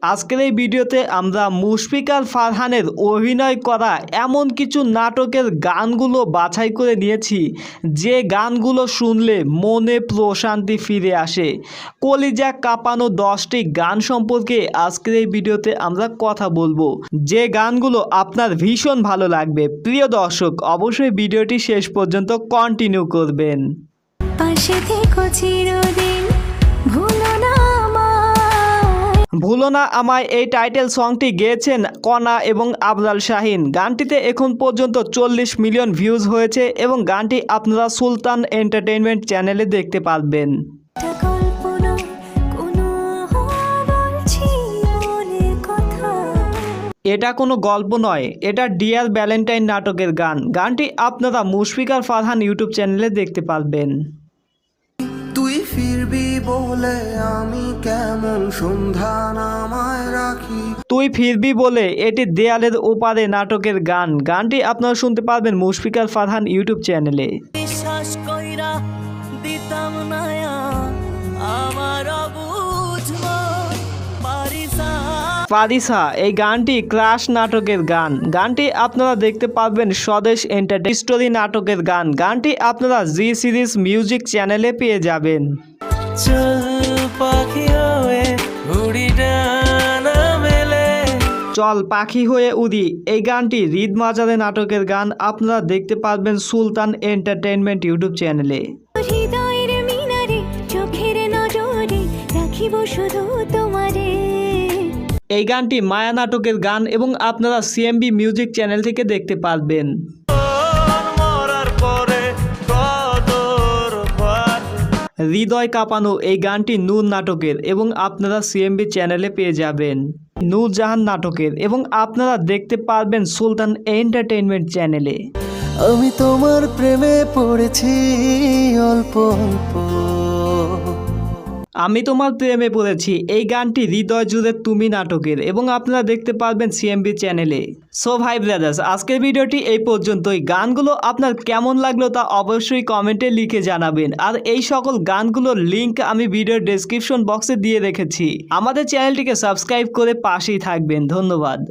আজকের এই ভিডিওতে আমরা মুশফিকার ফারহানের অভিনয় করা এমন কিছু নাটকের গানগুলো বাছাই করে নিয়েছি যে গানগুলো শুনলে মনে প্রশান্তি ফিরে আসে। কলিজা কাঁপানো 10টি গান সম্পর্কে আজকের এই ভিডিওতে আমরা কথা বলবো, যে গানগুলো আপনার ভীষণ ভালো লাগবে। প্রিয় দর্শক, অবশ্যই ভিডিওটি শেষ পর্যন্ত কন্টিনিউ করবেন। পাশে থেকো চিরদিন, ভুলো না আমায় এই টাইটেল সংটি গেয়েছেন কণা এবং আফজাল শাহিন। গানটিতে এখন পর্যন্ত 40 মিলিয়ন ভিউজ হয়েছে এবং গানটি আপনারা সুলতান এন্টারটেইনমেন্ট চ্যানেলে দেখতে পারবেন। এটা কোনো গল্প নয়, এটা ডিয়ার ভ্যালেন্টাইন নাটকের গান। গানটি আপনারা মুশফিকার ফারহান ইউটিউব চ্যানেলে দেখতে পারবেন। তুই ফিরবি বলে আমি কেমন সন্ধ্যা নামায় রাখি। তুই ফিরবি বলে এটি দেয়ালের ওপারে নাটকের গান। গানটি আপনারা শুনতে পারবেন মুশফিকার ফারহান ইউটিউব চ্যানেলে। বিশ্বাস কইরা দিতাম না আমার পারিসা এই গানটি ক্রাশ নাটকের গান। গানটি আপনারা দেখতে পাবেন স্বদেশ এন্টারটেইনমেন্ট স্টোরি নাটকের গান। গানটি আপনারা জি সিরিজ মিউজিক চ্যানেলে পেয়ে যাবেন। চল পাখি হয়ে উড়ি এই গানটি রিদ মাজারে নাটকের গান। আপনারা দেখতে পারবেন সুলতান এন্টারটেইনমেন্ট ইউটিউব চ্যানেলে। এই গানটি মায়া নাটকের গান এবং আপনারা সিএমবি মিউজিক চ্যানেল থেকে দেখতে পারবেন। হৃদয় কাঁপানো এই গানটি নূর নাটকের এবং আপনারা সিএমবি চ্যানেলে পেয়ে যাবেন। নূরজাহান নাটকের এবং আপনারা দেখতে পারবেন সুলতান এন্টারটেইনমেন্ট চ্যানেলে। আমি তোমার প্রেমে পড়েছি অল্প অল্প, আমি তোমার প্রেমে পড়েছি এই গানটি হৃদয় জুড়ে তুমি নাটকের এবং আপনারা দেখতে পারবেন সিএমবি চ্যানেলে। সো ভাই ব্রাদার্স, আজকের ভিডিওটি এই পর্যন্তই। গানগুলো আপনার কেমন লাগলো তা অবশ্যই কমেন্টে লিখে জানাবেন। আর এই সকল গানগুলোর লিঙ্ক আমি ভিডিওর ডেসক্রিপশন বক্সে দিয়ে রেখেছি। আমাদের চ্যানেলটিকে সাবস্ক্রাইব করে পাশেই থাকবেন। ধন্যবাদ।